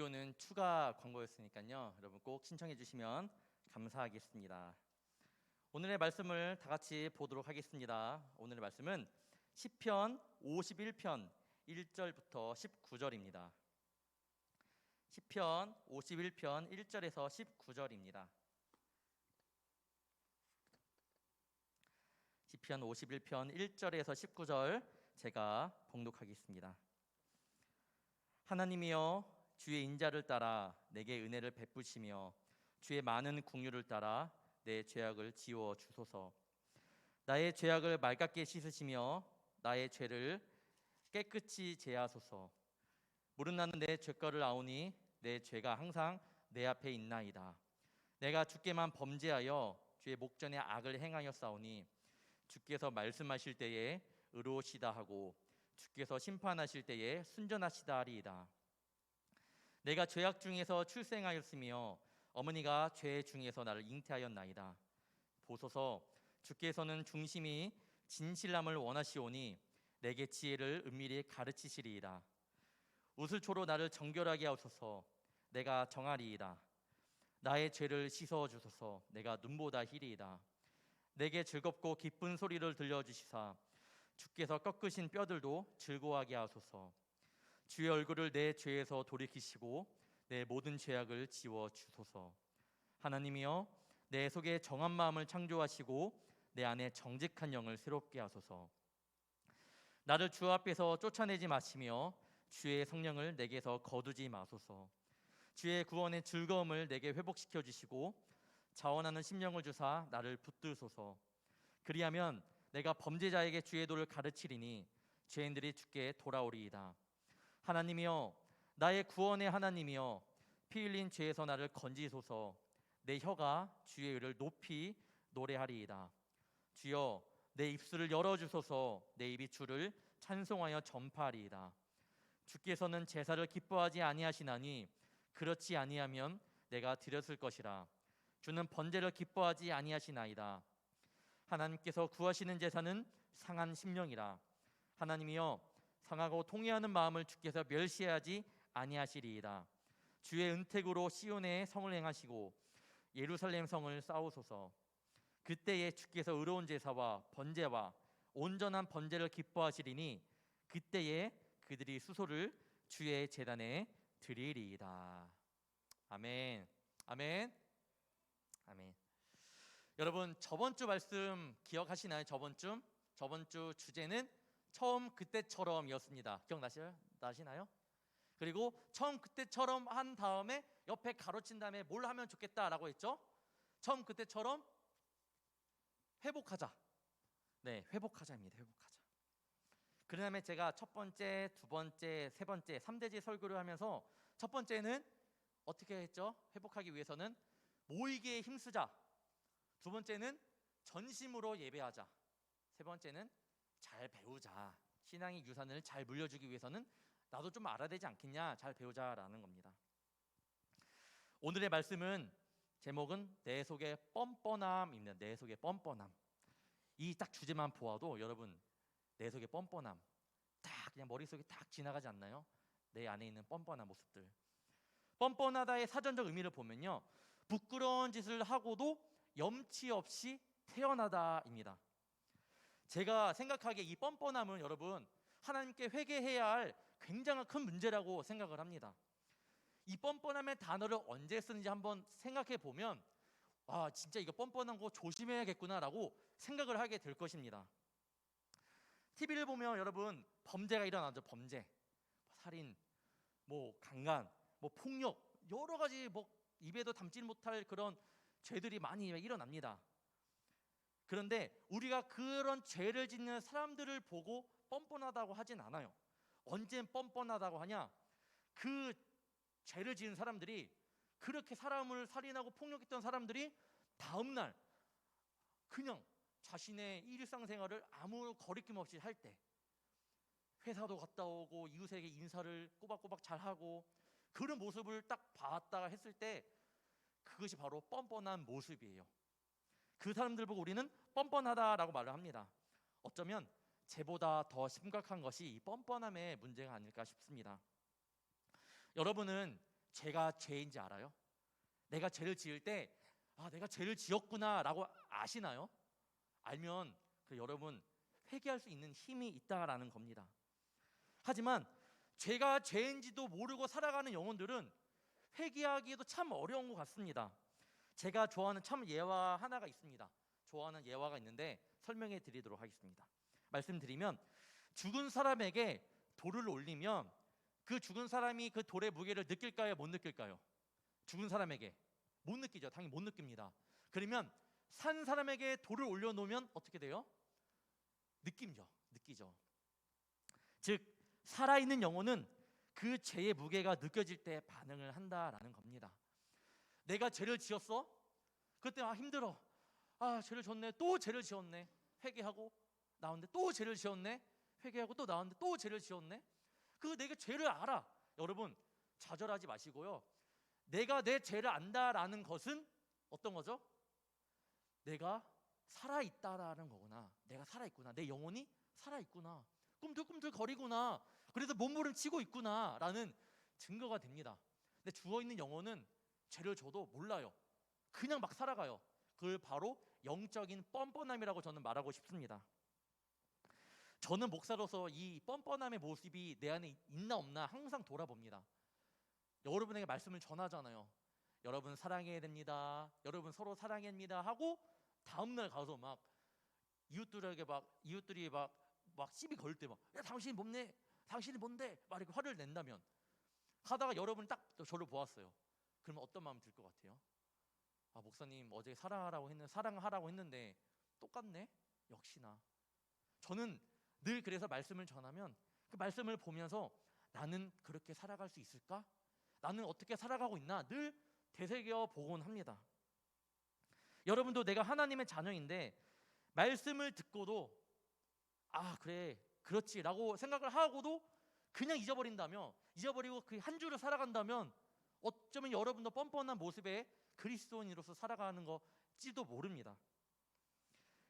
기호는 추가 광고였으니까요. 여러분 꼭 신청해 주시면 감사하겠습니다. 오늘의 말씀을 다 같이 보도록 하겠습니다. 오늘의 말씀은 시편 51편 1절부터 19절입니다. 시편 51편 1절에서 19절입니다. 시편 51편 1절에서 19절 제가 봉독하겠습니다. 하나님이여, 주의 인자를 따라 내게 은혜를 베푸시며 주의 많은 긍휼을 따라 내 죄악을 지워 주소서. 나의 죄악을 맑게 씻으시며 나의 죄를 깨끗이 제하소서. 무릇 나는 내 죄거를 아오니 내 죄가 항상 내 앞에 있나이다. 내가 주께만 범죄하여 주의 목전에 악을 행하였사오니 주께서 말씀하실 때에 의로우시다 하고 주께서 심판하실 때에 순전하시다 하리이다. 내가 죄악 중에서 출생하였으며 어머니가 죄 중에서 나를 잉태하였나이다. 보소서, 주께서는 중심이 진실함을 원하시오니 내게 지혜를 은밀히 가르치시리이다. 우슬초로 나를 정결하게 하소서. 내가 정하리이다. 나의 죄를 씻어 주소서. 내가 눈보다 희리이다. 내게 즐겁고 기쁜 소리를 들려주시사 주께서 꺾으신 뼈들도 즐거워하게 하소서. 주의 얼굴을 내 죄에서 돌이키시고 내 모든 죄악을 지워 주소서. 하나님이여, 내 속에 정한 마음을 창조하시고 내 안에 정직한 영을 새롭게 하소서. 나를 주 앞에서 쫓아내지 마시며 주의 성령을 내게서 거두지 마소서. 주의 구원의 즐거움을 내게 회복시켜 주시고 자원하는 심령을 주사 나를 붙드소서. 그리하면 내가 범죄자에게 주의 도를 가르치리니 죄인들이 주께 돌아오리이다. 하나님이여, 나의 구원의 하나님이여, 피 흘린 죄에서 나를 건지소서. 내 혀가 주의 의를 높이 노래하리이다. 주여, 내 입술을 열어주소서. 내 입이 주를 찬송하여 전파하리이다. 주께서는 제사를 기뻐하지 아니하시나니 그렇지 아니하면 내가 드렸을 것이라. 주는 번제를 기뻐하지 아니하시나이다. 하나님께서 구하시는 제사는 상한 심령이라. 하나님이여, 상하고 통회하는 마음을 주께서 멸시하지 아니하시리이다. 주의 은택으로 시온의 성을 행하시고 예루살렘 성을 쌓으소서. 그때에 주께서 의로운 제사와 번제와 온전한 번제를 기뻐하시리니 그때에 그들이 수소를 주의 제단에 드리리이다. 아멘. 아멘. 아멘. 여러분, 저번 주 말씀 기억하시나요? 저번 주 주제는 처음 그때처럼이었습니다. 기억나시나요? 그리고 처음 그때처럼 한 다음에 옆에 가로친 다음에 뭘 하면 좋겠다라고 했죠? 처음 그때처럼 회복하자. 네, 회복하자입니다. 회복하자. 그 다음에 제가 첫 번째, 두 번째, 세 번째 3대지 설교를 하면서 첫 번째는 어떻게 했죠? 회복하기 위해서는 모이기에 힘쓰자. 두 번째는 전심으로 예배하자. 세 번째는 잘 배우자. 신앙의 유산을 잘 물려주기 위해서는 나도 좀 알아야 되지 않겠냐, 잘 배우자라는 겁니다. 오늘의 말씀은 제목은 내 속의 뻔뻔함입니다. 내 속의 뻔뻔함. 이 딱 주제만 보아도 여러분, 내 속의 뻔뻔함 딱 그냥 머릿속에 딱 지나가지 않나요? 내 안에 있는 뻔뻔한 모습들. 뻔뻔하다의 사전적 의미를 보면요, 부끄러운 짓을 하고도 염치 없이 태어나다입니다. 제가 생각하기에 이 뻔뻔함은 여러분, 하나님께 회개해야 할 굉장한 큰 문제라고 생각을 합니다. 이 뻔뻔함의 단어를 언제 쓰는지 한번 생각해 보면 진짜 이거 뻔뻔한 거 조심해야겠구나라고 생각을 하게 될 것입니다. TV를 보면 여러분, 범죄가 일어나죠. 범죄, 살인, 강간, 폭력, 여러 가지 입에도 담지 못할 그런 죄들이 많이 일어납니다. 그런데 우리가 그런 죄를 짓는 사람들을 보고 뻔뻔하다고 하진 않아요. 언제 뻔뻔하다고 하냐? 그 죄를 지은 사람들이, 그렇게 사람을 살인하고 폭력했던 사람들이 다음날 그냥 자신의 일상생활을 아무 거리낌 없이 할 때, 회사도 갔다 오고 이웃에게 인사를 꼬박꼬박 잘하고, 그런 모습을 딱 봤다가 했을 때 그것이 바로 뻔뻔한 모습이에요. 그 사람들 보고 우리는 뻔뻔하다라고 말을 합니다. 어쩌면 죄보다 더 심각한 것이 이 뻔뻔함의 문제가 아닐까 싶습니다. 여러분은 제가 죄인지 알아요? 내가 죄를 지을 때 내가 죄를 지었구나 라고 아시나요? 알면 여러분 회개할 수 있는 힘이 있다라는 겁니다. 하지만 죄가 죄인지도 모르고 살아가는 영혼들은 회개하기에도 참 어려운 것 같습니다. 제가 좋아하는 참 예화 하나가 있습니다. 좋아하는 예화가 있는데 설명해 드리도록 하겠습니다. 말씀드리면, 죽은 사람에게 돌을 올리면 그 죽은 사람이 그 돌의 무게를 느낄까요? 못 느낄까요? 죽은 사람에게 못 느끼죠. 당연히 못 느낍니다. 그러면 산 사람에게 돌을 올려놓으면 어떻게 돼요? 느끼죠. 즉 살아있는 영혼은 그 죄의 무게가 느껴질 때 반응을 한다라는 겁니다. 내가 죄를 지었어? 그때 힘들어. 죄를 졌네. 또 죄를 지었네. 회개하고 나왔는데 또 죄를 지었네. 회개하고 또 나왔는데 또 죄를 지었네. 내가 죄를 알아. 여러분 좌절하지 마시고요. 내가 내 죄를 안다라는 것은 어떤 거죠? 내가 살아있다라는 거구나. 내가 살아있구나. 내 영혼이 살아있구나. 꿈틀꿈틀 거리구나. 그래서 몸부림치고 있구나 라는 증거가 됩니다. 근데 죽어있는 영혼은 죄를 져도 몰라요. 그냥 막 살아가요. 그걸 바로 영적인 뻔뻔함이라고 저는 말하고 싶습니다. 저는 목사로서 이 뻔뻔함의 모습이 내 안에 있나 없나 항상 돌아봅니다. 여러분에게 말씀을 전하잖아요. 여러분 사랑해야 됩니다. 여러분 서로 사랑해야 합니다 하고 다음날 가서 막 이웃들이 막 시비 걸 때 야 당신이 뭔데? 당신이 뭔데? 막 이렇게 화를 낸다면, 하다가 여러분 딱 저를 보았어요. 그러면 어떤 마음 들 것 같아요? 목사님 어제 사랑하라고 했는데 똑같네? 역시나. 저는 늘 그래서 말씀을 전하면 그 말씀을 보면서 나는 그렇게 살아갈 수 있을까? 나는 어떻게 살아가고 있나? 늘 되새겨 보곤 합니다. 여러분도 내가 하나님의 자녀인데 말씀을 듣고도 그래 그렇지 라고 생각을 하고도 그냥 잊어버리고 그 한 주를 살아간다면 어쩌면 여러분도 뻔뻔한 모습의 그리스도인으로서 살아가는 것지도 모릅니다.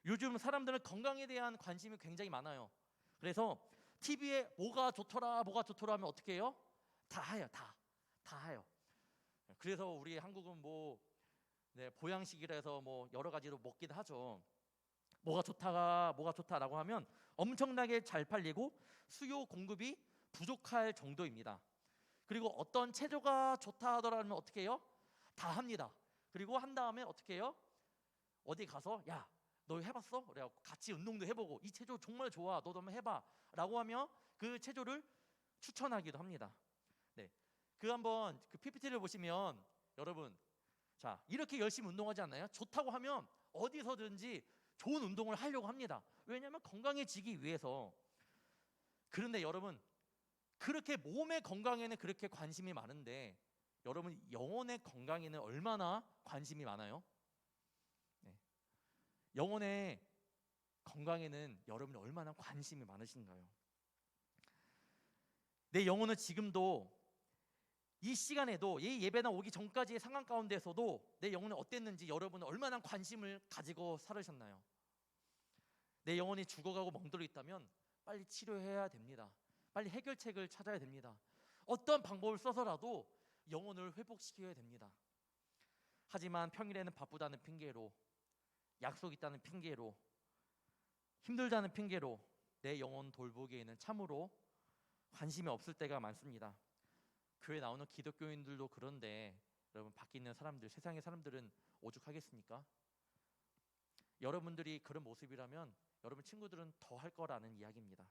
요즘 사람들은 건강에 대한 관심이 굉장히 많아요. 그래서 TV에 뭐가 좋더라 하면 어떻게 해요? 다 해요. 다 해요. 그래서 우리 한국은 보양식이라 해서 여러 가지로 먹기도 하죠. 뭐가 좋다라고 하면 엄청나게 잘 팔리고 수요 공급이 부족할 정도입니다. 그리고 어떤 체조가 좋다 하더라면 어떻게 해요? 다 합니다. 그리고 한 다음에 어떻게 해요? 어디 가서 야 너 해봤어? 그래갖고 같이 운동도 해보고 이 체조 정말 좋아 너도 한번 해봐 라고 하며 그 체조를 추천하기도 합니다. 네, 한번 PPT를 보시면 여러분 이렇게 열심히 운동하지 않나요? 좋다고 하면 어디서든지 좋은 운동을 하려고 합니다. 왜냐하면 건강해지기 위해서. 그런데 여러분 그렇게 몸의 건강에는 그렇게 관심이 많은데 여러분 영혼의 건강에는 얼마나 관심이 많아요? 네. 영혼의 건강에는 여러분이 얼마나 관심이 많으신가요? 내 영혼은 지금도 이 시간에도 이 예배나 오기 전까지의 상황 가운데서도 내 영혼이 어땠는지 여러분은 얼마나 관심을 가지고 살으셨나요? 내 영혼이 죽어가고 멍들어 있다면 빨리 치료해야 됩니다. 빨리 해결책을 찾아야 됩니다. 어떤 방법을 써서라도 영혼을 회복시켜야 됩니다. 하지만 평일에는 바쁘다는 핑계로, 약속 있다는 핑계로, 힘들다는 핑계로 내 영혼 돌보기에는 참으로 관심이 없을 때가 많습니다. 교회 나오는 기독교인들도 그런데 여러분 밖에 있는 사람들, 세상의 사람들은 오죽하겠습니까? 여러분들이 그런 모습이라면 여러분 친구들은 더 할 거라는 이야기입니다.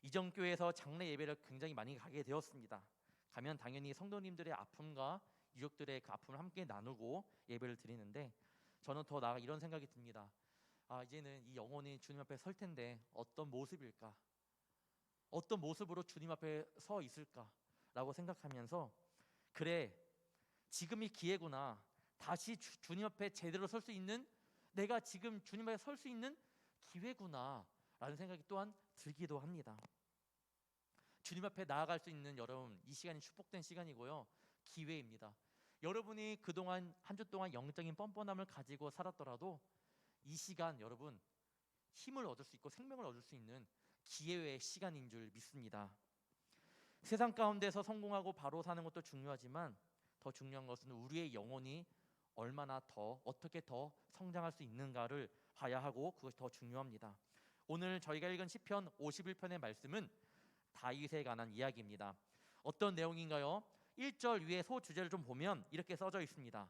이전 교회에서 장례 예배를 굉장히 많이 가게 되었습니다. 가면 당연히 성도님들의 아픔과 유족들의 그 아픔을 함께 나누고 예배를 드리는데 저는 더 나아가 이런 생각이 듭니다. 이제는 이 영혼이 주님 앞에 설 텐데 어떤 모습일까? 어떤 모습으로 주님 앞에 서 있을까? 라고 생각하면서 그래 지금이 기회구나. 다시 주님 앞에 제대로 설 수 있는 내가 지금 주님 앞에 설 수 있는 기회구나 라는 생각이 또한 들기도 합니다. 주님 앞에 나아갈 수 있는 여러분 이 시간이 축복된 시간이고요. 기회입니다. 여러분이 그동안 한 주 동안 영적인 뻔뻔함을 가지고 살았더라도 이 시간 여러분 힘을 얻을 수 있고 생명을 얻을 수 있는 기회의 시간인 줄 믿습니다. 세상 가운데서 성공하고 바로 사는 것도 중요하지만 더 중요한 것은 우리의 영혼이 얼마나 더 어떻게 더 성장할 수 있는가를 봐야 하고 그것이 더 중요합니다. 오늘 저희가 읽은 시편 51편의 말씀은 다윗에 관한 이야기입니다. 어떤 내용인가요? 1절 위에 소주제를 좀 보면 이렇게 써져 있습니다.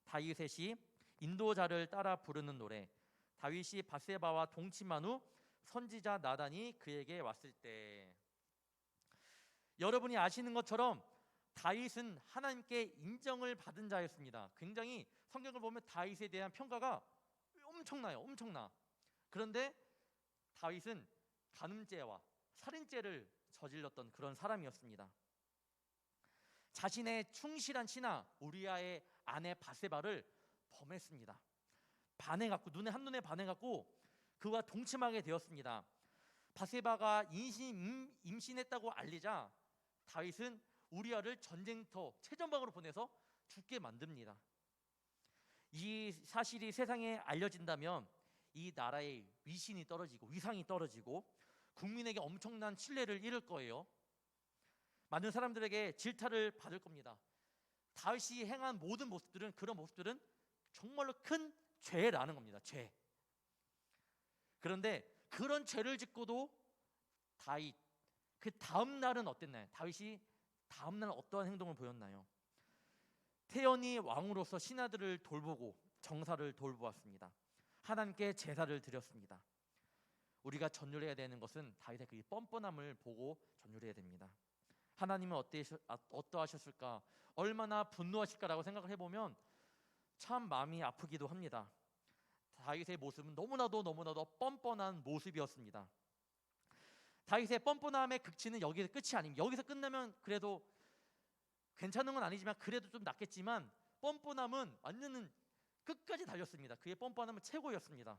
다윗의 시, 인도자를 따라 부르는 노래. 다윗이 밧세바와 동침한 후 선지자 나단이 그에게 왔을 때. 여러분이 아시는 것처럼 다윗은 하나님께 인정을 받은 자였습니다. 굉장히 성경을 보면 다윗에 대한 평가가 엄청나요. 엄청나. 그런데 다윗은 간음죄와 살인죄를 저질렀던 그런 사람이었습니다. 자신의 충실한 신하 우리아의 아내 밧세바를 범했습니다. 반해갖고 한눈에 반해갖고 그와 동침하게 되었습니다. 밧세바가 임신했다고 알리자 다윗은 우리아를 전쟁터 최전방으로 보내서 죽게 만듭니다. 이 사실이 세상에 알려진다면 이 나라의 위신이 떨어지고 위상이 떨어지고 국민에게 엄청난 신뢰를 잃을 거예요. 많은 사람들에게 질타를 받을 겁니다. 다윗이 행한 모든 모습들은 그런 모습들은 정말로 큰 죄라는 겁니다. 죄. 그런데 그런 죄를 짓고도 다윗 그 다음 날은 어땠나요? 다윗이 다음 날 어떠한 행동을 보였나요? 태연히 왕으로서 신하들을 돌보고 정사를 돌보았습니다. 하나님께 제사를 드렸습니다. 우리가 전율해야 되는 것은 다윗의 그 뻔뻔함을 보고 전율해야 됩니다. 하나님은 어떠하셨을까? 얼마나 분노하실까라고 생각을 해보면 참 마음이 아프기도 합니다. 다윗의 모습은 너무나도 뻔뻔한 모습이었습니다. 다윗의 뻔뻔함의 극치는 여기서 끝이 아닙니다. 여기서 끝나면 그래도 괜찮은 건 아니지만 그래도 좀 낫겠지만 뻔뻔함은 완전히 끝까지 달렸습니다. 그의 뻔뻔함은 최고였습니다.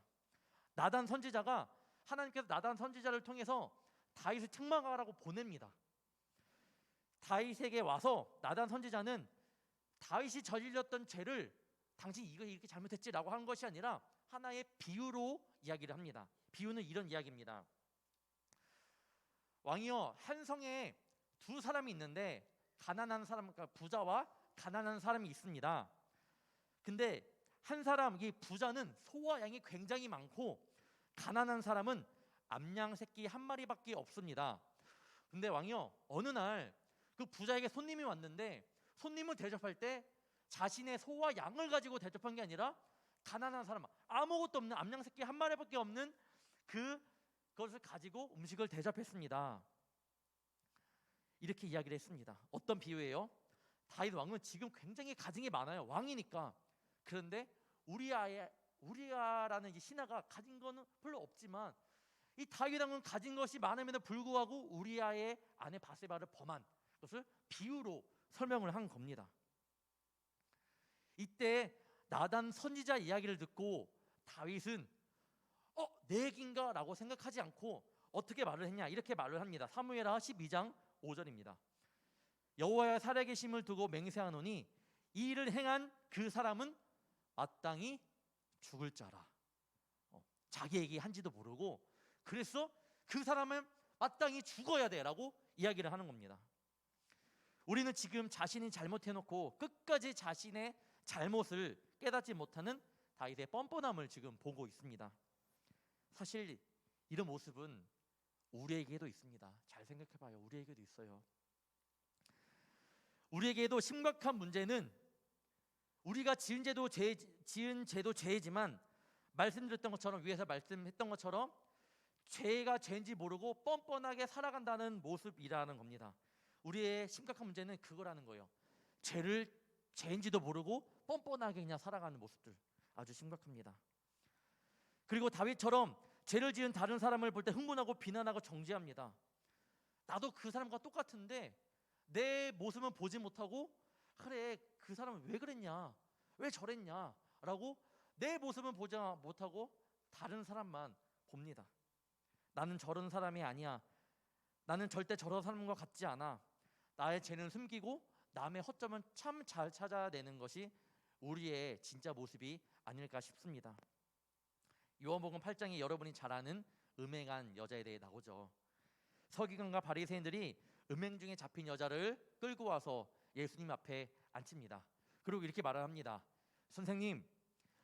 나단 선지자가 하나님께서 나단 선지자를 통해서 다윗을 책망하라고 보냅니다. 다윗에게 와서 나단 선지자는 다윗이 저질렀던 죄를 당신 이거 이렇게 잘못했지라고 한 것이 아니라 하나의 비유로 이야기를 합니다. 비유는 이런 이야기입니다. 왕이여, 한 성에 두 사람이 있는데 가난한 사람, 그러니까 부자와 가난한 사람이 있습니다. 근데 한 사람, 이 부자는 소와 양이 굉장히 많고 가난한 사람은 암양 새끼 한 마리밖에 없습니다. 근데 왕이여, 어느 날 그 부자에게 손님이 왔는데 손님을 대접할 때 자신의 소와 양을 가지고 대접한 게 아니라 가난한 사람, 아무것도 없는 암양 새끼 한 마리밖에 없는 그것을 가지고 음식을 대접했습니다. 이렇게 이야기를 했습니다. 어떤 비유예요? 다윗 왕은 지금 굉장히 가진 게 많아요. 왕이니까. 그런데 우리아라는 이 신하가 가진 거는 별로 없지만 이 다윗 왕은 가진 것이 많음에도 불구하고 우리아의 아내 밧세바를 범한 것을 비유로 설명을 한 겁니다. 이때 나단 선지자 이야기를 듣고 다윗은 내 얘기인가? 라고 생각하지 않고 어떻게 말을 했냐? 이렇게 말을 합니다. 사무엘하 12장 5절입니다. 여호와의 살아계심을 두고 맹세하노니 이 일을 행한 그 사람은 마땅히 죽을 자라. 자기 얘기한지도 모르고 그래서 그 사람은 마땅히 죽어야 돼라고 이야기를 하는 겁니다. 우리는 지금 자신이 잘못해놓고 끝까지 자신의 잘못을 깨닫지 못하는 다윗의 뻔뻔함을 지금 보고 있습니다. 사실 이런 모습은 우리에게도 있습니다. 잘 생각해봐요. 우리에게도 있어요. 우리에게도 심각한 문제는 우리가 지은 죄도 죄이지만 말씀드렸던 것처럼 위에서 말씀했던 것처럼 죄가 죄인지 모르고 뻔뻔하게 살아간다는 모습이라는 겁니다. 우리의 심각한 문제는 그거라는 거예요. 죄인지도 모르고 뻔뻔하게 그냥 살아가는 모습들 아주 심각합니다. 그리고 다윗처럼 죄를 지은 다른 사람을 볼 때 흥분하고 비난하고 정죄합니다. 나도 그 사람과 똑같은데 내 모습은 보지 못하고 그래 그 사람은 왜 그랬냐 왜 저랬냐 라고 내 모습은 보지 못하고 다른 사람만 봅니다. 나는 저런 사람이 아니야. 나는 절대 저런 사람과 같지 않아. 나의 죄는 숨기고 남의 허점은 참 잘 찾아내는 것이 우리의 진짜 모습이 아닐까 싶습니다. 요한복음 8장에 여러분이 잘 아는 음행한 여자에 대해 나오죠. 서기관과 바리새인들이 음행 중에 잡힌 여자를 끌고 와서 예수님 앞에 앉힙니다. 그리고 이렇게 말을 합니다. 선생님,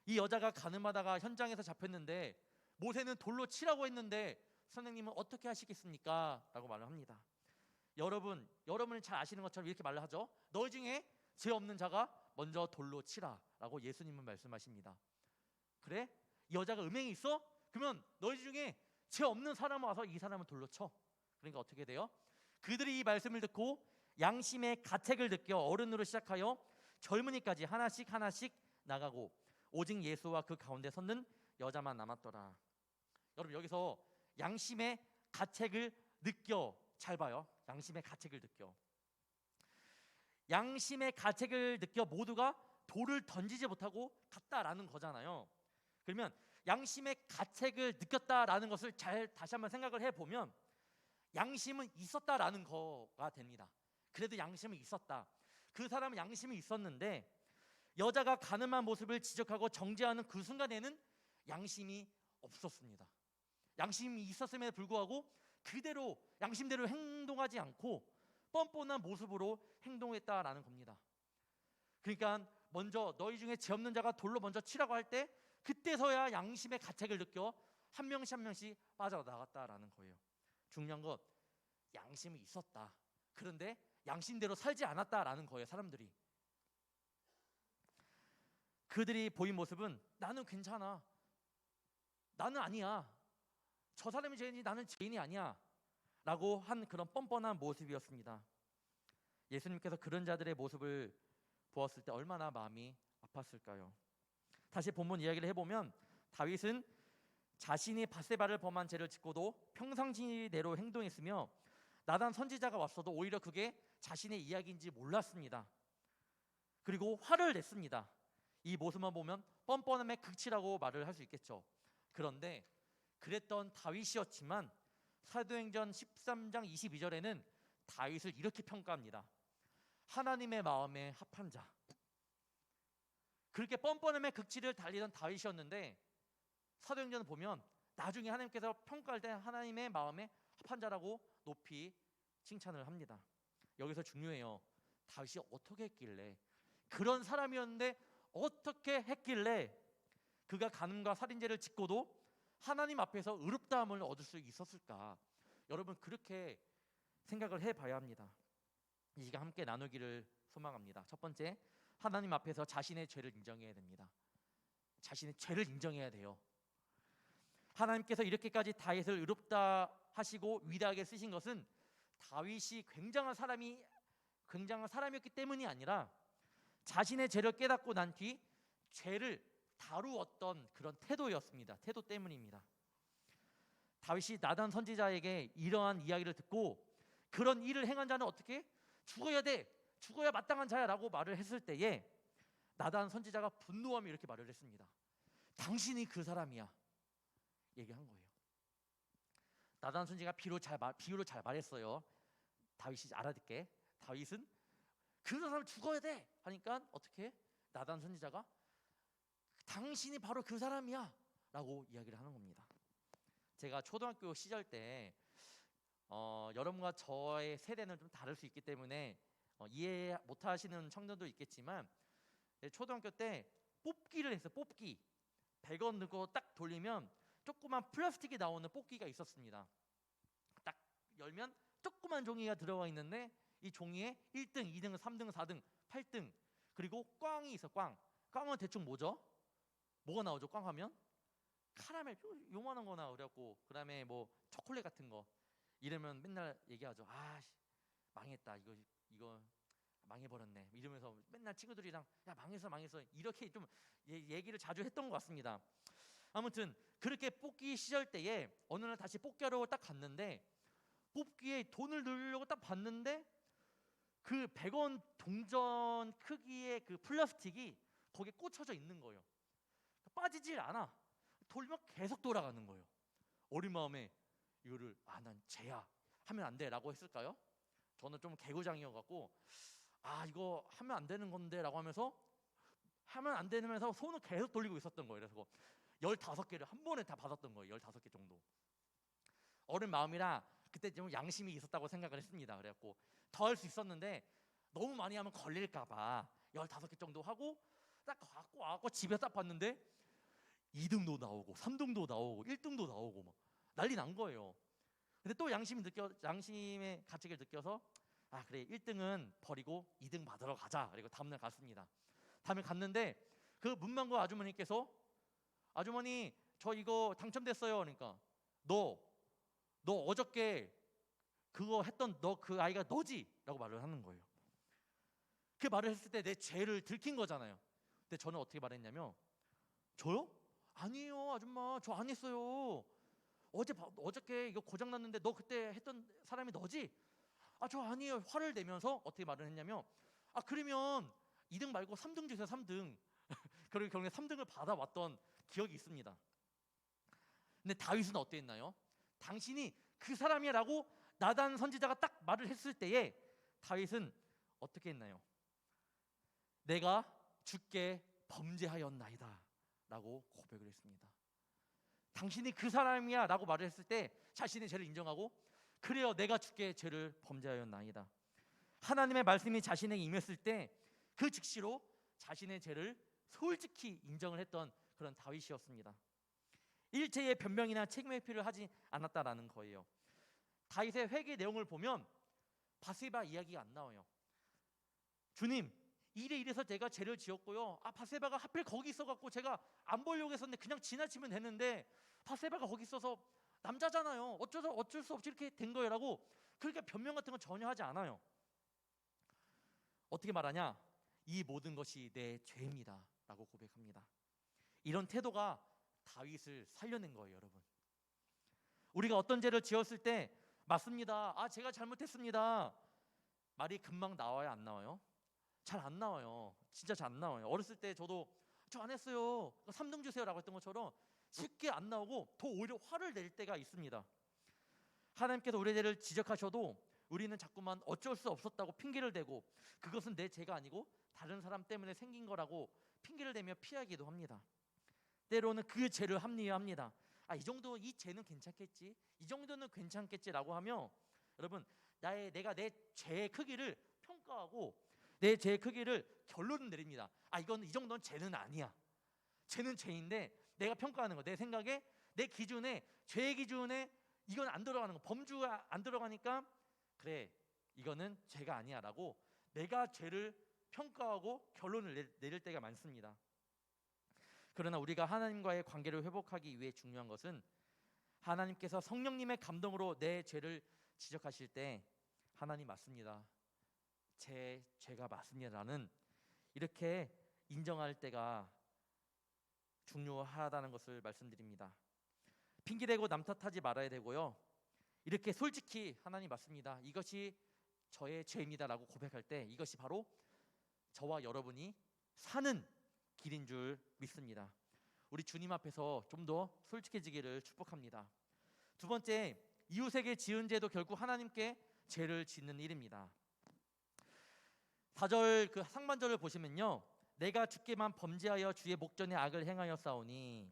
이 여자가 가늠하다가 현장에서 잡혔는데 모세는 돌로 치라고 했는데 선생님은 어떻게 하시겠습니까? 라고 말을 합니다. 여러분은 잘 아시는 것처럼 이렇게 말을 하죠. 너희 중에 죄 없는 자가 먼저 돌로 치라 라고 예수님은 말씀하십니다. 그래? 이 여자가 음행이 있어? 그러면 너희 중에 죄 없는 사람 와서 이 사람을 돌로 쳐. 그러니까 어떻게 돼요? 그들이 이 말씀을 듣고 양심의 가책을 느껴 어른으로 시작하여 젊은이까지 하나씩 나가고 오직 예수와 그 가운데 섰는 여자만 남았더라. 여러분, 여기서 양심의 가책을 느껴, 잘 봐요. 양심의 가책을 느껴. 양심의 가책을 느껴 모두가 돌을 던지지 못하고 갔다라는 거잖아요. 그러면 양심의 가책을 느꼈다라는 것을 잘 다시 한번 생각을 해보면 양심은 있었다라는 거가 됩니다. 그래도 양심은 있었다. 그 사람은 양심이 있었는데 여자가 가늠한 모습을 지적하고 정죄하는 그 순간에는 양심이 없었습니다. 양심이 있었음에도 불구하고 그대로 양심대로 행동하지 않고 뻔뻔한 모습으로 행동했다라는 겁니다. 그러니까 먼저 너희 중에 죄 없는 자가 돌로 먼저 치라고 할 때 그때서야 양심의 가책을 느껴 한 명씩 빠져나갔다라는 거예요. 중요한 건 양심이 있었다. 그런데 양심대로 살지 않았다라는 거예요. 사람들이. 그들이 보인 모습은 나는 괜찮아, 나는 아니야, 저 사람이 죄인이 나는 죄인이 아니야 라고 한 그런 뻔뻔한 모습이었습니다. 예수님께서 그런 자들의 모습을 보았을 때 얼마나 마음이 아팠을까요? 다시 본문 이야기를 해보면 다윗은 자신이 밧세바를 범한 죄를 짓고도 평상시대로 행동했으며 나단 선지자가 왔어도 오히려 그게 자신의 이야기인지 몰랐습니다. 그리고 화를 냈습니다. 이 모습만 보면 뻔뻔함의 극치라고 말을 할 수 있겠죠. 그런데 그랬던 다윗이었지만 사도행전 13장 22절에는 다윗을 이렇게 평가합니다. 하나님의 마음에 합한 자. 그렇게 뻔뻔함의 극치를 달리던 다윗이었는데 사도행전을 보면 나중에 하나님께서 평가할 때 하나님의 마음에 합한 자라고 높이 칭찬을 합니다. 여기서 중요해요. 다윗이 어떻게 했길래, 그런 사람이었는데 어떻게 했길래 그가 간음과 살인죄를 짓고도 하나님 앞에서 의롭다함을 얻을 수 있었을까? 여러분, 그렇게 생각을 해봐야 합니다. 이 시간 함께 나누기를 소망합니다. 첫 번째, 하나님 앞에서 자신의 죄를 인정해야 됩니다. 자신의 죄를 인정해야 돼요. 하나님께서 이렇게까지 다윗을 의롭다 하시고 위대하게 쓰신 것은 다윗이 굉장한 사람이었기 때문이 아니라 자신의 죄를 깨닫고 난 뒤 죄를 다루었던 그런 태도였습니다. 태도 때문입니다. 다윗이 나단 선지자에게 이러한 이야기를 듣고 그런 일을 행한 자는 어떻게? 죽어야 돼, 죽어야 마땅한 자야 라고 말을 했을 때에 나단 선지자가 분노하며 이렇게 말을 했습니다. 당신이 그 사람이야 얘기한 거예요. 나단 선지자가 비유로 잘 말했어요. 다윗이 알아듣게. 다윗은 그 사람 죽어야 돼 하니까 어떻게? 나단 선지자가 당신이 바로 그 사람이야 라고 이야기를 하는 겁니다. 제가 초등학교 시절 때 여러분과 저의 세대는 좀 다를 수 있기 때문에 이해 못하시는 청년도 있겠지만 초등학교 때 뽑기를 했어요. 뽑기. 100원 넣고 딱 돌리면 조그만 플라스틱이 나오는 뽑기가 있었습니다. 딱 열면 조그만 종이가 들어가 있는데 이 종이에 1등, 2등, 3등, 4등, 8등 그리고 꽝이 있어. 꽝은 대충 뭐죠? 뭐가 나오죠? 꽝 하면 카라멜 요만한 거 나오려고, 그다음에 뭐 초콜릿 같은 거 이러면 맨날 얘기하죠. 아, 망했다, 이거 망해버렸네 이러면서 맨날 친구들이랑 야 망했어 이렇게 좀 얘기를 자주 했던 것 같습니다. 아무튼 그렇게 뽑기 시절 때에 어느 날 다시 뽑기하러 딱 갔는데 뽑기에 돈을 넣으려고 딱 봤는데 그 100원 동전 크기의 그 플라스틱이 거기에 꽂혀져 있는 거예요. 빠지질 않아. 돌면 계속 돌아가는 거예요. 어린 마음에 이거를 난 죄야 하면 안 돼 라고 했을까요? 저는 좀 개구장이어갖고 이거 하면 안 되는 건데 라고 하면서 하면 안 되면서 손을 계속 돌리고 있었던 거예요. 그래서 15개를 한 번에 다 받았던 거예요. 15개 정도. 어른 마음이라 그때 좀 양심이 있었다고 생각을 했습니다. 그래갖고 더 할 수 있었는데 너무 많이 하면 걸릴까봐 15개 정도 하고 딱 갖고 와갖고 집에 딱 봤는데 2등도 나오고 3등도 나오고 1등도 나오고 막 난리 난 거예요. 근데 또 양심의 가책을 느껴서 아 그래 1등은 버리고 2등 받으러 가자. 그리고 다음날 갔습니다. 다음에 갔는데 그 문방구 아주머니께서 아주머니 저 이거 당첨됐어요. 그러니까 너 어저께 그거 했던 너 그 아이가 너지? 라고 말을 하는 거예요. 그 말을 했을 때 내 죄를 들킨 거잖아요. 근데 저는 어떻게 말했냐면 저요? 아니에요 아줌마 저 안 했어요. 어저께 이거 고장 났는데 너 그때 했던 사람이 너지? 아 저 아니에요. 화를 내면서 어떻게 말을 했냐면 아 그러면 2등 말고 3등 주세요 3등. 그리고 결국에 3등을 받아왔던 기억이 있습니다. 근데 다윗은 어땠나요? 당신이 그 사람이라고 나단 선지자가 딱 말을 했을 때에 다윗은 어떻게 했나요? 내가 주께 범죄하였나이다 라고 고백을 했습니다. 당신이 그 사람이야 라고 말을 했을 때 자신의 죄를 인정하고 그래요 내가 주께 죄를 범죄하였나이다. 하나님의 말씀이 자신에게 임했을 때 그 즉시로 자신의 죄를 솔직히 인정을 했던 그런 다윗이었습니다. 일체의 변명이나 책임 회피를 하지 않았다라는 거예요. 다윗의 회개 내용을 보면 바세바 이야기가 안 나와요. 주님 이래서 제가 죄를 지었고요. 아 바세바가 하필 거기 있어갖고 제가 안 보려고 했었는데 그냥 지나치면 되는데 바세바가 거기 있어서 남자잖아요. 어쩔 수 없이 이렇게 된 거예요라고 그러니까 변명 같은 건 전혀 하지 않아요. 어떻게 말하냐? 이 모든 것이 내 죄입니다 라고 고백합니다. 이런 태도가 다윗을 살려낸 거예요. 여러분 우리가 어떤 죄를 지었을 때 맞습니다. 아 제가 잘못했습니다. 말이 금방 나와요 안 나와요? 잘 안 나와요. 진짜 잘 안 나와요. 어렸을 때 저도 저 안 했어요 3등 주세요 라고 했던 것처럼 쉽게 안 나오고 더 오히려 화를 낼 때가 있습니다. 하나님께서 우리의 죄를 지적하셔도 우리는 자꾸만 어쩔 수 없었다고 핑계를 대고 그것은 내 죄가 아니고 다른 사람 때문에 생긴 거라고 핑계를 대며 피하기도 합니다. 때로는 그 죄를 합리화합니다. 아, 이 죄는 괜찮겠지, 이 정도는 괜찮겠지라고 하며 여러분 내가 내 죄의 크기를 평가하고 내 죄의 크기를 결론을 내립니다. 아 이건 이 정도는 죄는 아니야. 죄는 죄인데 내가 평가하는 거 내 생각에 내 기준에 죄의 기준에 이건 안 들어가는 거 범주가 안 들어가니까 그래 이거는 죄가 아니야라고 내가 죄를 평가하고 결론을 내릴 때가 많습니다. 그러나 우리가 하나님과의 관계를 회복하기 위해 중요한 것은 하나님께서 성령님의 감동으로 내 죄를 지적하실 때 하나님 맞습니다. 제 죄가 맞습니다라는 이렇게 인정할 때가 중요하다는 것을 말씀드립니다. 핑계대고 남 탓하지 말아야 되고요. 이렇게 솔직히 하나님 맞습니다. 이것이 저의 죄입니다라고 고백할 때 이것이 바로 저와 여러분이 사는 길인 줄 믿습니다. 우리 주님 앞에서 좀 더 솔직해지기를 축복합니다. 두 번째, 이웃에게 지은 죄도 결국 하나님께 죄를 짓는 일입니다. 4절 그 상반절을 보시면요, 내가 주께만 범죄하여 주의 목전에 악을 행하였사오니,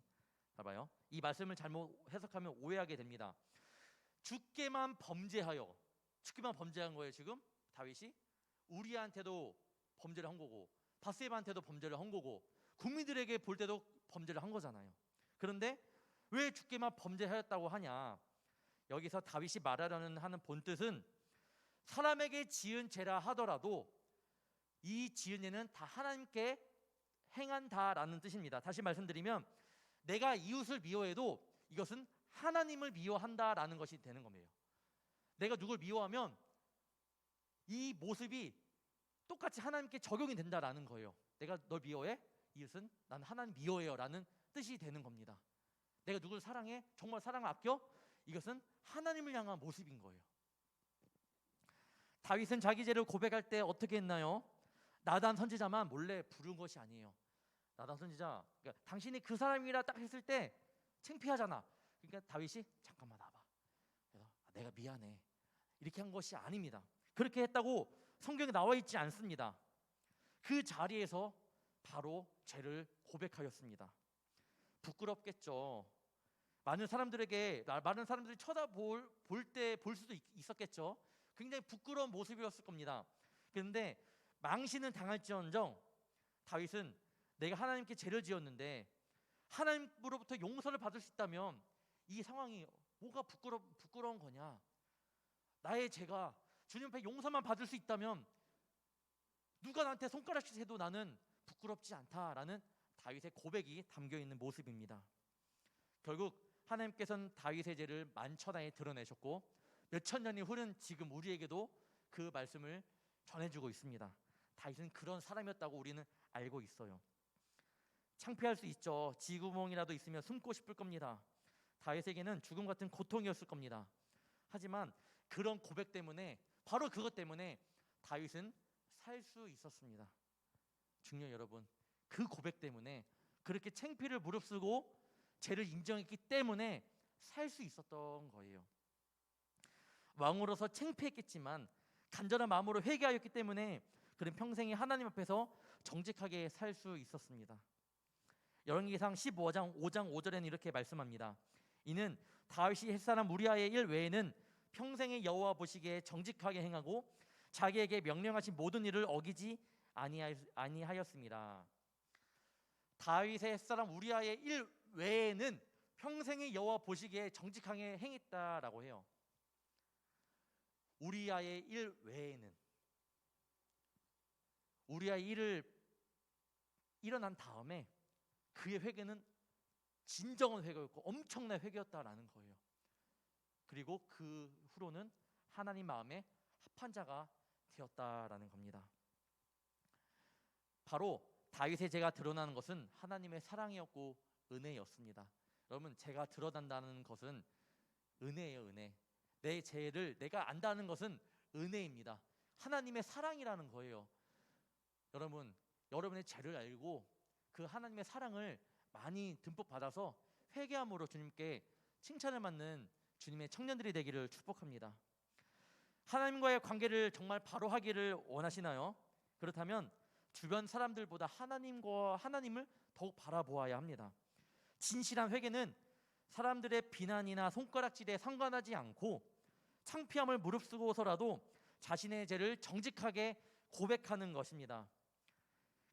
봐봐요. 이 말씀을 잘못 해석하면 오해하게 됩니다. 주께만 범죄하여, 주께만 범죄한 거예요. 지금 다윗이 우리한테도 범죄를 한 거고 바세바한테도 범죄를 한 거고 국민들에게 볼 때도 범죄를 한 거잖아요. 그런데 왜 주께만 범죄하였다고 하냐? 여기서 다윗이 말하려는 하는 본뜻은 사람에게 지은 죄라 하더라도 이 지은 죄는 다 하나님께 행한다라는 뜻입니다. 다시 말씀드리면 내가 이웃을 미워해도 이것은 하나님을 미워한다라는 것이 되는 겁니다. 내가 누굴 미워하면 이 모습이 똑같이 하나님께 적용이 된다라는 거예요. 내가 널 미워해? 이웃은 난 하나님 미워해요 라는 뜻이 되는 겁니다. 내가 누굴 사랑해? 정말 사랑을 아껴? 이것은 하나님을 향한 모습인 거예요. 다윗은 자기 죄를 고백할 때 어떻게 했나요? 나단 선지자만 몰래 부른 것이 아니에요. 나단 선지자, 그러니까 당신이 그 사람이라 딱 했을 때 창피하잖아. 그러니까 다윗이 잠깐만 와봐. 그래서 내가 미안해. 이렇게 한 것이 아닙니다. 그렇게 했다고 성경에 나와 있지 않습니다. 그 자리에서 바로 죄를 고백하였습니다. 부끄럽겠죠. 많은 사람들이 볼 수도 있었겠죠. 굉장히 부끄러운 모습이었을 겁니다. 그런데 망신은 당할지언정 다윗은 내가 하나님께 죄를 지었는데 하나님으로부터 용서를 받을 수 있다면 이 상황이 뭐가 부끄러운 거냐? 나의 죄가 주님 앞에 용서만 받을 수 있다면 누가 나한테 손가락질 해도 나는 부끄럽지 않다라는 다윗의 고백이 담겨 있는 모습입니다. 결국 하나님께서는 다윗의 죄를 만천하에 드러내셨고 몇천 년이 흐른 지금 우리에게도 그 말씀을 전해주고 있습니다. 다윗은 그런 사람이었다고 우리는 알고 있어요. 창피할 수 있죠. 지구멍이라도 있으면 숨고 싶을 겁니다. 다윗에게는 죽음 같은 고통이었을 겁니다. 하지만 그런 고백 때문에, 바로 그것 때문에 다윗은 살 수 있었습니다. 중요 여러분, 그 고백 때문에, 그렇게 창피를 무릅쓰고 죄를 인정했기 때문에 살 수 있었던 거예요. 왕으로서 창피했겠지만 간절한 마음으로 회개하였기 때문에 그는 평생에 하나님 앞에서 정직하게 살 수 있었습니다. 열왕기상 15장 5장 5절에는 이렇게 말씀합니다. 이는 다윗이 햇사람 우리아의 일 외에는 평생에 여호와 보시기에 정직하게 행하고 자기에게 명령하신 모든 일을 어기지 아니하였습니다. 다윗의 햇사람 우리아의 일 외에는 평생에 여호와 보시기에 정직하게 행했다라고 해요. 우리아의 일 외에는, 우리아의 일을 일어난 다음에 그의 회개는 진정한 회개였고 엄청난 회개였다라는 거예요. 그리고 그 후로는 하나님 마음에 합한 자가 되었다라는 겁니다. 바로 다윗의 죄가 드러나는 것은 하나님의 사랑이었고 은혜였습니다. 여러분, 죄가 드러난다는 것은 은혜예요. 은혜. 내 죄를 내가 안다는 것은 은혜입니다. 하나님의 사랑이라는 거예요. 여러분, 여러분의 죄를 알고 그 하나님의 사랑을 많이 듬뿍 받아서 회개함으로 주님께 칭찬을 받는 주님의 청년들이 되기를 축복합니다. 하나님과의 관계를 정말 바로 하기를 원하시나요? 그렇다면 주변 사람들보다 하나님을 더욱 바라보아야 합니다. 진실한 회개는 사람들의 비난이나 손가락질에 상관하지 않고 창피함을 무릅쓰고서라도 자신의 죄를 정직하게 고백하는 것입니다.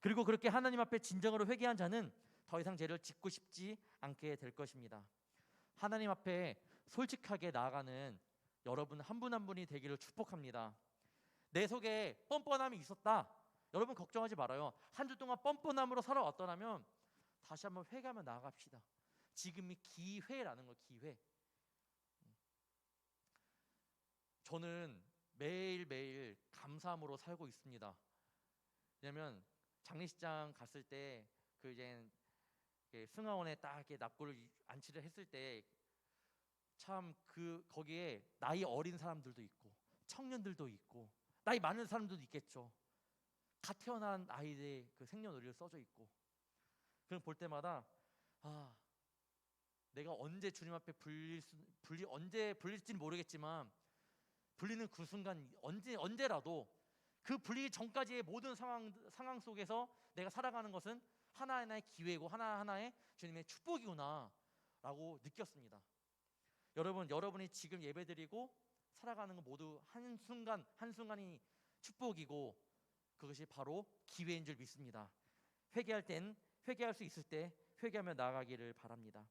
그리고 그렇게 하나님 앞에 진정으로 회개한 자는 더 이상 죄를 짓고 싶지 않게 될 것입니다. 하나님 앞에 솔직하게 나아가는 여러분 한 분 한 분이 되기를 축복합니다. 내 속에 뻔뻔함이 있었다, 여러분 걱정하지 말아요. 한 주 동안 뻔뻔함으로 살아왔더라면 다시 한번 회개하며 나아갑시다. 지금이 기회라는 거, 기회. 저는 매일매일 감사함으로 살고 있습니다. 왜냐면 장례식장 갔을 때 그 이제 승하원에 딱 이렇게 납골을 안치를 했을 때 참 거기에 나이 어린 사람들도 있고 청년들도 있고 나이 많은 사람들도 있겠죠. 갓 태어난 아이들의 그 생년월일을 써져 있고, 그걸 볼 때마다 내가 언제 주님 앞에 언제 불릴지는 모르겠지만 불리는 그 순간 언제라도 그 불리기 전까지의 모든 상황 속에서 내가 살아가는 것은 하나하나의 기회고 하나하나의 주님의 축복이구나 라고 느꼈습니다. 여러분이 지금 예배드리고 살아가는 것 모두 한순간이 축복이고 그것이 바로 기회인 줄 믿습니다. 회개할 수 있을 때 회개하며 나아가기를 바랍니다.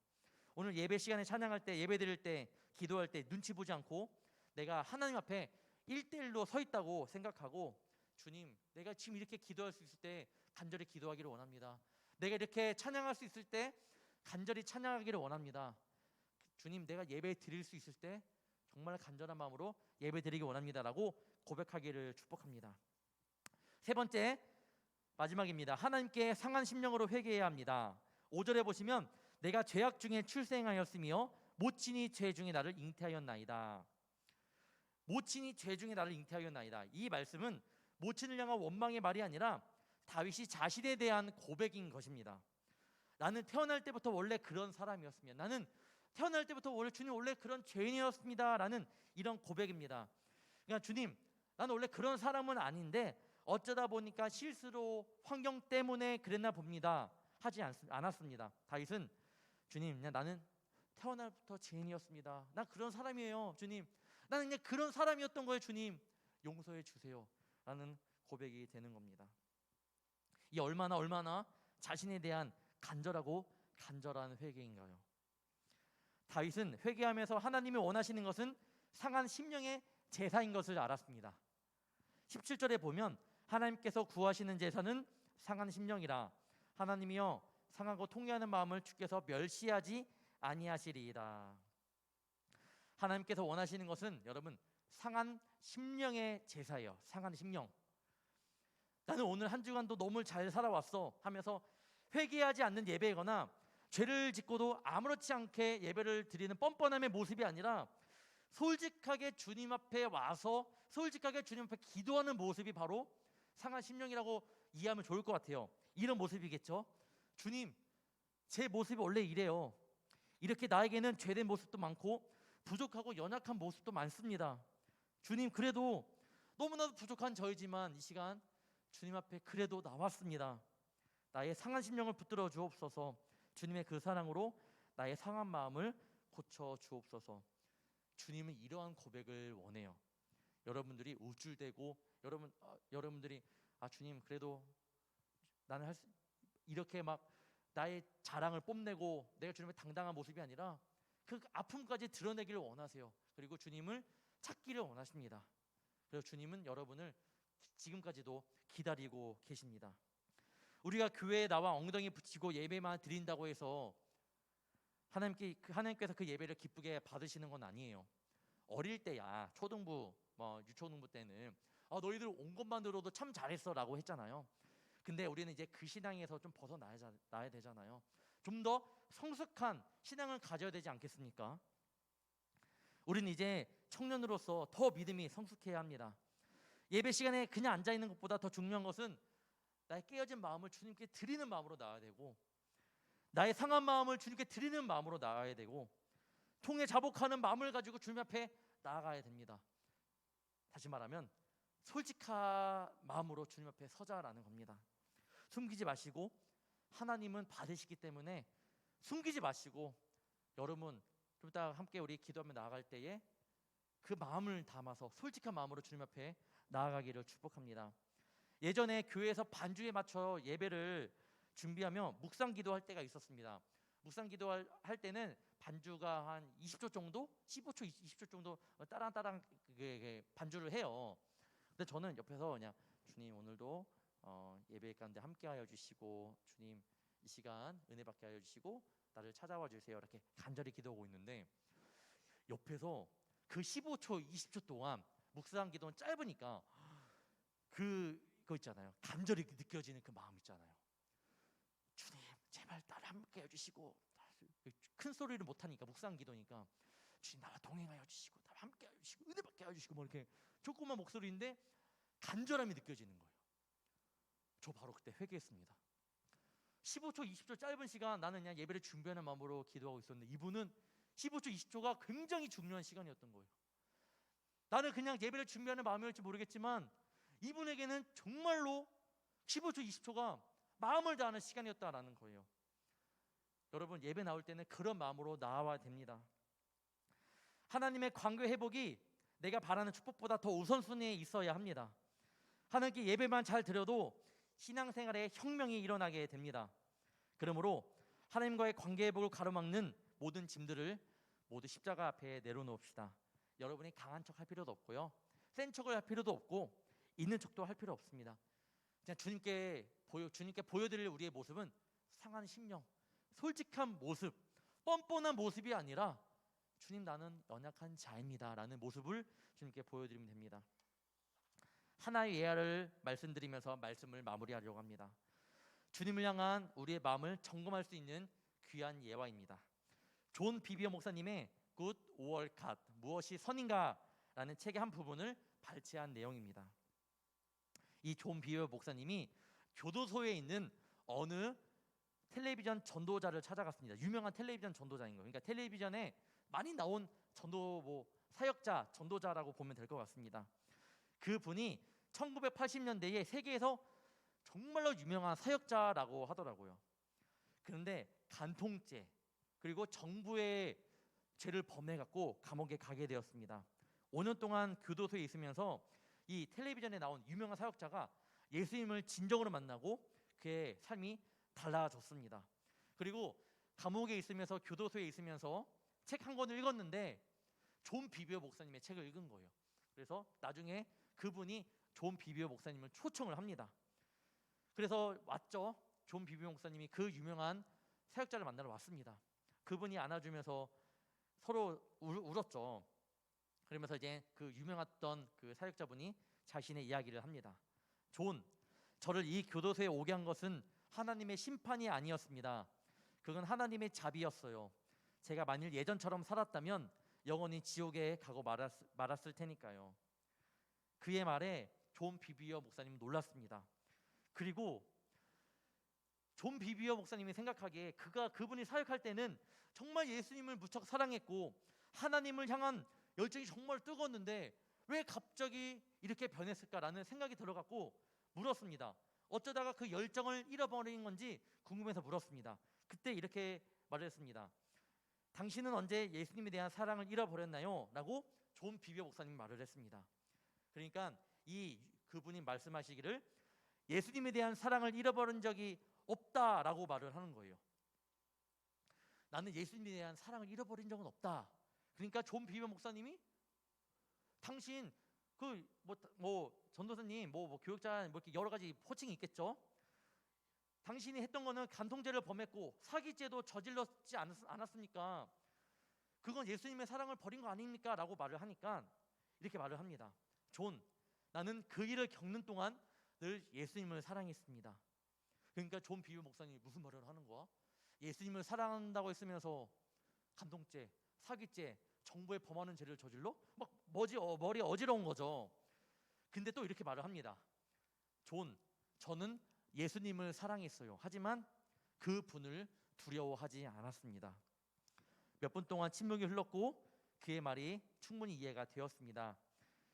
오늘 예배 시간에 찬양할 때, 예배드릴 때, 기도할 때 눈치 보지 않고 내가 하나님 앞에 1대1로 서 있다고 생각하고, 주님, 내가 지금 이렇게 기도할 수 있을 때 간절히 기도하기를 원합니다. 내가 이렇게 찬양할 수 있을 때 간절히 찬양하기를 원합니다. 주님, 내가 예배 드릴 수 있을 때 정말 간절한 마음으로 예배 드리기 원합니다라고 고백하기를 축복합니다. 세 번째, 마지막입니다. 하나님께 상한 심령으로 회개해야 합니다. 5절에 보시면 내가 죄악 중에 출생하였으며 모친이 죄 중에 나를 잉태하였나이다. 모친이 죄 중에 나를 잉태하였나이다. 이 말씀은 모친을 향한 원망의 말이 아니라 다윗이 자신에 대한 고백인 것입니다. 나는 태어날 때부터 원래 그런 사람이었습니다. 나는 태어날 때부터 주님 원래 그런 죄인이었습니다 라는 이런 고백입니다. 그러니까 주님, 나는 원래 그런 사람은 아닌데 어쩌다 보니까 실수로 환경 때문에 그랬나 봅니다 하지 않았습니다. 다윗은 주님, 나는 태어날부터 죄인이었습니다. 난 그런 사람이에요, 주님. 나는 그냥 그런 사람이었던 거예요, 주님. 용서해 주세요. 라는 고백이 되는 겁니다. 이 얼마나 자신에 대한 간절한 회개인가요? 다윗은 회개하면서 하나님이 원하시는 것은 상한 심령의 제사인 것을 알았습니다. 17절에 보면 하나님께서 구하시는 제사는 상한 심령이라 하나님이여 상하고 통회하는 마음을 주께서 멸시하지 아니하시리이다. 하나님께서 원하시는 것은 여러분 상한 심령의 제사예요. 상한 심령. 나는 오늘 한 주간도 너무 잘 살아왔어 하면서 회개하지 않는 예배거나 죄를 짓고도 아무렇지 않게 예배를 드리는 뻔뻔함의 모습이 아니라 솔직하게 주님 앞에 와서 솔직하게 주님 앞에 기도하는 모습이 바로 상한 심령이라고 이해하면 좋을 것 같아요. 이런 모습이겠죠. 주님, 제 모습이 원래 이래요. 이렇게 나에게는 죄된 모습도 많고 부족하고 연약한 모습도 많습니다. 주님, 그래도 너무나도 부족한 저이지만 이 시간 주님 앞에 그래도 나왔습니다. 나의 상한 심령을 붙들어 주옵소서. 주님의 그 사랑으로 나의 상한 마음을 고쳐 주옵소서. 주님은 이러한 고백을 원해요. 여러분들이 우쭐대고 여러분들이 주님 그래도 나는 이렇게 막 나의 자랑을 뽐내고 내가 주님의 당당한 모습이 아니라 그 아픔까지 드러내기를 원하세요. 그리고 주님을 찾기를 원하십니다. 그래서 주님은 여러분을 지금까지도 기다리고 계십니다. 우리가 교회에 나와 엉덩이 붙이고 예배만 드린다고 해서 하나님께서 그 예배를 기쁘게 받으시는 건 아니에요. 어릴 때야 초등부 유초등부 때는 너희들 온 것만 들어도 참 잘했어 라고 했잖아요. 근데 우리는 이제 그 신앙에서 좀 벗어나야 되잖아요. 좀 더 성숙한 신앙을 가져야 되지 않겠습니까? 우리는 이제 청년으로서 더 믿음이 성숙해야 합니다. 예배 시간에 그냥 앉아있는 것보다 더 중요한 것은 나의 깨어진 마음을 주님께 드리는 마음으로 나아야 되고, 나의 상한 마음을 주님께 드리는 마음으로 나아야 되고, 통에 자복하는 마음을 가지고 주님 앞에 나아가야 됩니다. 다시 말하면 솔직한 마음으로 주님 앞에 서자라는 겁니다. 숨기지 마시고, 하나님은 받으시기 때문에 숨기지 마시고, 여러분 좀 이따 함께 우리 기도하며 나아갈 때에 그 마음을 담아서 솔직한 마음으로 주님 앞에 나아가기를 축복합니다. 예전에 교회에서 반주에 맞춰 예배를 준비하며 묵상 기도할 때가 있었습니다. 묵상 기도할 때는 반주가 한 20초 정도, 15초, 20초 정도 따랑 반주를 해요. 근데 저는 옆에서 그냥 주님 오늘도 예배 가운데 함께하여 주시고, 주님 이 시간 은혜 받게 하여 주시고 나를 찾아와 주세요 이렇게 간절히 기도하고 있는데, 옆에서 그 15초, 20초 동안 묵상 기도는 짧으니까 그거 있잖아요. 간절히 느껴지는 그 마음 있잖아요. 주님 제발 나를 함께 해주시고, 큰 소리를 못하니까 묵상 기도니까 주님 나와 동행하여 주시고 나와 함께 해주시고 은혜 받게 해주시고 뭐 이렇게 조그만 목소리인데 간절함이 느껴지는 거예요. 저 바로 그때 회개했습니다. 15초 20초 짧은 시간 나는 그냥 예배를 준비하는 마음으로 기도하고 있었는데, 이분은 15초 20초가 굉장히 중요한 시간이었던 거예요. 나는 그냥 예배를 준비하는 마음이었지 모르겠지만 이분에게는 정말로 15초 20초가 마음을 다하는 시간이었다라는 거예요. 여러분 예배 나올 때는 그런 마음으로 나와야 됩니다. 하나님의 관계 회복이 내가 바라는 축복보다 더 우선순위에 있어야 합니다. 하나님께 예배만 잘 드려도 신앙생활에 혁명이 일어나게 됩니다. 그러므로 하나님과의 관계 회복을 가로막는 모든 짐들을 모두 십자가 앞에 내려놓읍시다. 여러분이 강한 척 할 필요도 없고요, 센 척을 할 필요도 없고 있는 척도 할 필요 없습니다. 그냥 주님께 보여드릴 우리의 모습은 상한 심령, 솔직한 모습, 뻔뻔한 모습이 아니라 주님 나는 연약한 자입니다 라는 모습을 주님께 보여드리면 됩니다. 하나의 예화를 말씀드리면서 말씀을 마무리하려고 합니다. 주님을 향한 우리의 마음을 점검할 수 있는 귀한 예화입니다. 존 비비어 목사님의 Good or God, 무엇이 선인가 라는 책의 한 부분을 발췌한 내용입니다. 이 존 비비어 목사님이 교도소에 있는 어느 텔레비전 전도자를 찾아갔습니다. 유명한 텔레비전 전도자인 거예요. 그러니까 텔레비전에 많이 나온 사역자, 전도자라고 보면 될 것 같습니다. 그분이 1980년대에 세계에서 정말로 유명한 사역자라고 하더라고요. 그런데 간통죄, 그리고 정부의 죄를 범해갖고 감옥에 가게 되었습니다. 5년 동안 교도소에 있으면서 이 텔레비전에 나온 유명한 사역자가 예수님을 진정으로 만나고 그의 삶이 달라졌습니다. 그리고 감옥에 있으면서 교도소에 있으면서 책 한 권을 읽었는데 존 비비어 목사님의 책을 읽은 거예요. 그래서 나중에 그분이 존 비비어 목사님을 초청을 합니다. 그래서 왔죠. 존 비비어 목사님이 그 유명한 사역자를 만나러 왔습니다. 그분이 안아주면서 서로 울었죠. 그러면서 이제 그 유명했던 그 사역자분이 자신의 이야기를 합니다. 존, 저를 이 교도소에 오게 한 것은 하나님의 심판이 아니었습니다. 그건 하나님의 자비였어요. 제가 만일 예전처럼 살았다면 영원히 지옥에 가고 말았을 테니까요. 그의 말에 존 비비어 목사님은 놀랐습니다. 그리고 존 비비어 목사님이 생각하기에 그분이 사역할 때는 정말 예수님을 무척 사랑했고 하나님을 향한 열정이 정말 뜨거웠는데 왜 갑자기 이렇게 변했을까라는 생각이 들어갔고 물었습니다. 어쩌다가 그 열정을 잃어버린 건지 궁금해서 물었습니다. 그때 이렇게 말을 했습니다. 당신은 언제 예수님에 대한 사랑을 잃어버렸나요? 라고 존 비비어 목사님이 말을 했습니다. 그러니까 그분이 말씀하시기를 예수님에 대한 사랑을 잃어버린 적이 없다라고 말을 하는 거예요. 나는 예수님에 대한 사랑을 잃어버린 적은 없다. 그러니까 존 비비어 목사님이 당신 전도사님 교육자 이렇게 여러 가지 호칭이 있겠죠. 당신이 했던 거는 간통죄를 범했고 사기죄도 저질렀지 않았습니까? 그건 예수님의 사랑을 버린 거 아닙니까? 라고 말을 하니까 이렇게 말을 합니다. 존, 나는 그 일을 겪는 동안 늘 예수님을 사랑했습니다. 그러니까 존 비비어 목사님이 무슨 말을 하는 거야? 예수님을 사랑한다고 했으면서 간통죄, 사기죄, 정부에 범하는 죄를 저질러? 머리 어지러운 거죠. 근데 또 이렇게 말을 합니다. 존, 저는 예수님을 사랑했어요. 하지만 그 분을 두려워하지 않았습니다. 몇 분 동안 침묵이 흘렀고 그의 말이 충분히 이해가 되었습니다.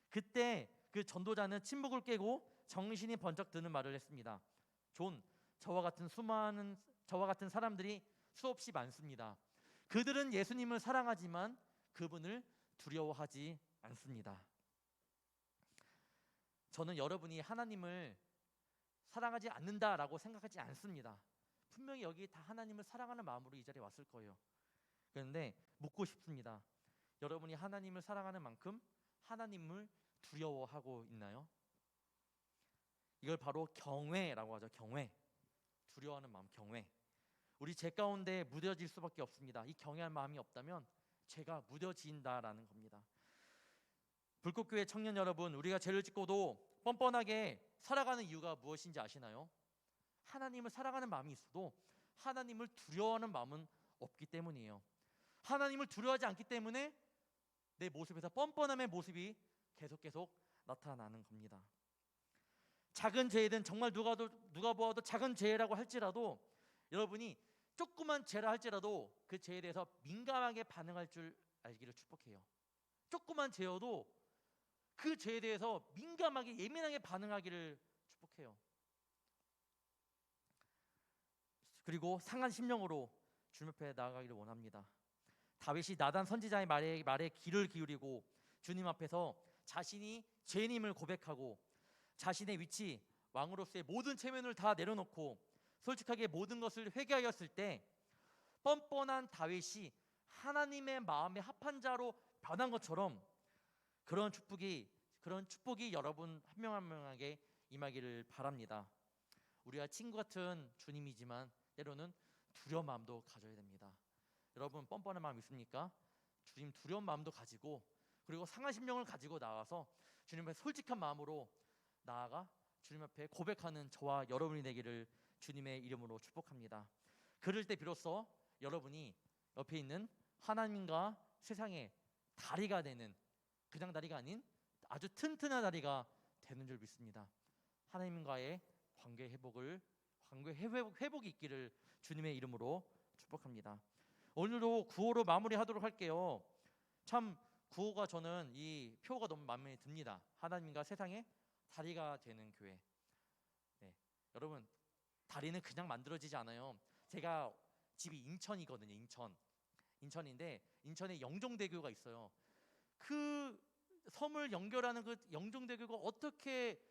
그때 그 전도자는 침묵을 깨고 정신이 번쩍 드는 말을 했습니다. 존, 저와 같은 사람들이 수없이 많습니다. 그들은 예수님을 사랑하지만 그분을 두려워하지 않습니다. 저는 여러분이 하나님을 사랑하지 않는다라고 생각하지 않습니다. 분명히 여기 다 하나님을 사랑하는 마음으로 이 자리에 왔을 거예요. 그런데 묻고 싶습니다. 여러분이 하나님을 사랑하는 만큼 하나님을 두려워하고 있나요? 이걸 바로 경외라고 하죠. 경외. 두려워하는 마음, 경외. 우리 죄 가운데 무뎌질 수밖에 없습니다. 이 경외할 마음이 없다면 죄가 무뎌진다라는 겁니다. 불꽃교회 청년 여러분, 우리가 죄를 짓고도 뻔뻔하게 살아가는 이유가 무엇인지 아시나요? 하나님을 사랑하는 마음이 있어도 하나님을 두려워하는 마음은 없기 때문이에요. 하나님을 두려워하지 않기 때문에 내 모습에서 뻔뻔함의 모습이 계속 나타나는 겁니다. 작은 죄든 정말 누가 보아도 작은 죄라고 할지라도 여러분이 조그만 죄라 할지라도 그 죄에 대해서 민감하게 반응할 줄 알기를 축복해요. 조그만 죄여도 그 죄에 대해서 민감하게 예민하게 반응하기를 축복해요. 그리고 상한 심령으로 주님 앞에 나아가기를 원합니다. 다윗이 나단 선지자의 말에 귀를 기울이고 주님 앞에서 자신이 죄인임을 고백하고 자신의 위치, 왕으로서의 모든 체면을 다 내려놓고 솔직하게 모든 것을 회개하였을 때 뻔뻔한 다윗이 하나님의 마음에 합한 자로 변한 것처럼 그런 축복이 여러분 한 명 한 명에게 임하기를 바랍니다. 우리와 친구 같은 주님이지만 때로는 두려운 마음도 가져야 됩니다. 여러분 뻔뻔한 마음 있습니까? 주님 두려운 마음도 가지고 그리고 상한 심령을 가지고 나와서 주님 앞에 솔직한 마음으로 나아가 주님 앞에 고백하는 저와 여러분이 되기를 주님의 이름으로 축복합니다. 그럴 때 비로소 여러분이 옆에 있는 하나님과 세상의 다리가 되는 그냥 다리가 아닌 아주 튼튼한 다리가 되는 줄 믿습니다. 하나님과의 관계 회복이 있기를 주님의 이름으로 축복합니다. 오늘도 구호로 마무리하도록 할게요. 참 구호가 저는 이 표가 너무 마음에 듭니다. 하나님과 세상의 다리가 되는 교회. 네, 여러분 다리는 그냥 만들어지지 않아요. 제가 집이 인천이거든요. 인천인데 인천에 영종대교가 있어요. 그 섬을 연결하는 그 영종대교가 어떻게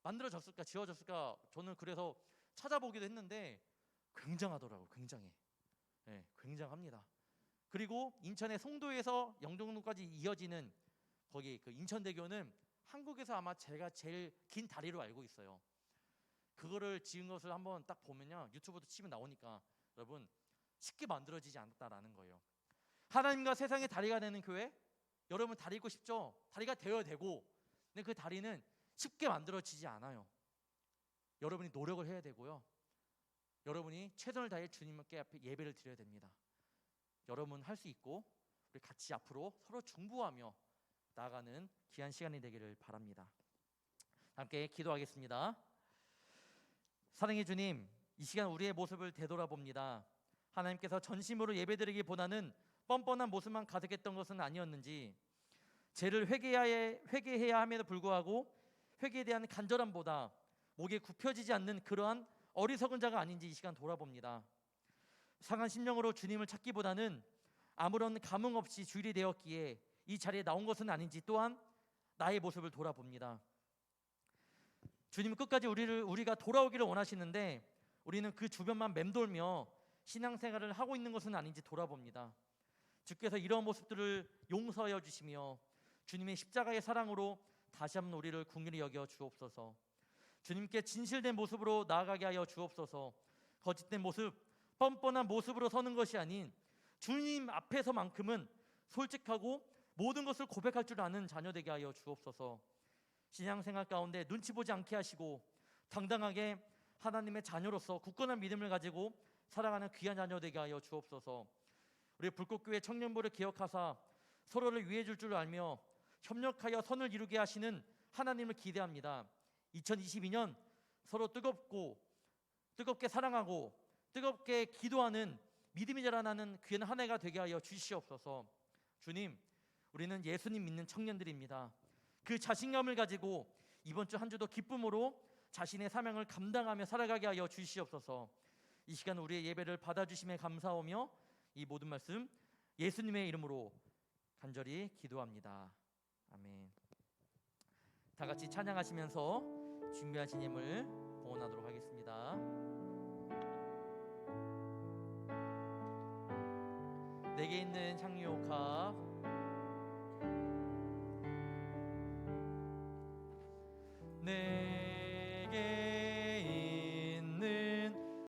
만들어졌을까, 지어졌을까, 저는 그래서 찾아보기도 했는데 굉장하더라고요. 굉장해. 네, 굉장합니다. 그리고 인천의 송도에서 영종도까지 이어지는 거기 그 인천대교는 한국에서 아마 제가 제일 긴 다리로 알고 있어요. 그거를 지은 것을 한번 딱 보면요, 유튜브도 치면 나오니까 여러분 쉽게 만들어지지 않았다라는 거예요. 하나님과 세상의 다리가 되는 교회, 여러분 다리 있고 싶죠? 다리가 되어야 되고, 근데 그 다리는 쉽게 만들어지지 않아요. 여러분이 노력을 해야 되고요, 여러분이 최선을 다해 주님께 앞에 예배를 드려야 됩니다. 여러분 할 수 있고 우리 같이 앞으로 서로 중보하며 나아가는 귀한 시간이 되기를 바랍니다. 함께 기도하겠습니다. 사랑의 주님, 이 시간 우리의 모습을 되돌아봅니다. 하나님께서 전심으로 예배드리기보다는 뻔뻔한 모습만 가득했던 것은 아니었는지, 죄를 회개해야 함에도 불구하고 회개에 대한 간절함보다 목에 굽혀지지 않는 그러한 어리석은 자가 아닌지 이 시간 돌아봅니다. 상한 심령으로 주님을 찾기보다는 아무런 감흥 없이 주일이 되었기에 이 자리에 나온 것은 아닌지 또한 나의 모습을 돌아봅니다. 주님은 끝까지 우리가 돌아오기를 원하시는데 우리는 그 주변만 맴돌며 신앙생활을 하고 있는 것은 아닌지 돌아봅니다. 주께서 이러한 모습들을 용서하여 주시며 주님의 십자가의 사랑으로 다시 한번 우리를 긍휼히 여겨 주옵소서. 주님께 진실된 모습으로 나아가게 하여 주옵소서. 거짓된 모습, 뻔뻔한 모습으로 서는 것이 아닌 주님 앞에서만큼은 솔직하고 모든 것을 고백할 줄 아는 자녀 되게 하여 주옵소서. 신앙생활 가운데 눈치 보지 않게 하시고 당당하게 하나님의 자녀로서 굳건한 믿음을 가지고 살아가는 귀한 자녀 되게 하여 주옵소서. 우리 불꽃교회 청년부를 기억하사 서로를 위해 줄 줄 알며 협력하여 선을 이루게 하시는 하나님을 기대합니다. 2022년 서로 뜨겁게 사랑하고 뜨겁게 기도하는 믿음이 자라나는 귀한 한 해가 되게 하여 주시옵소서. 주님, 우리는 예수님 믿는 청년들입니다. 그 자신감을 가지고 이번 주 한 주도 기쁨으로 자신의 사명을 감당하며 살아가게 하여 주시옵소서. 이 시간 우리의 예배를 받아주심에 감사하며 이 모든 말씀 예수님의 이름으로 간절히 기도합니다. 아멘. 다 같이 찬양하시면서 준비하신 힘을 봉헌하도록 하겠습니다. 내게 있는 향유옥합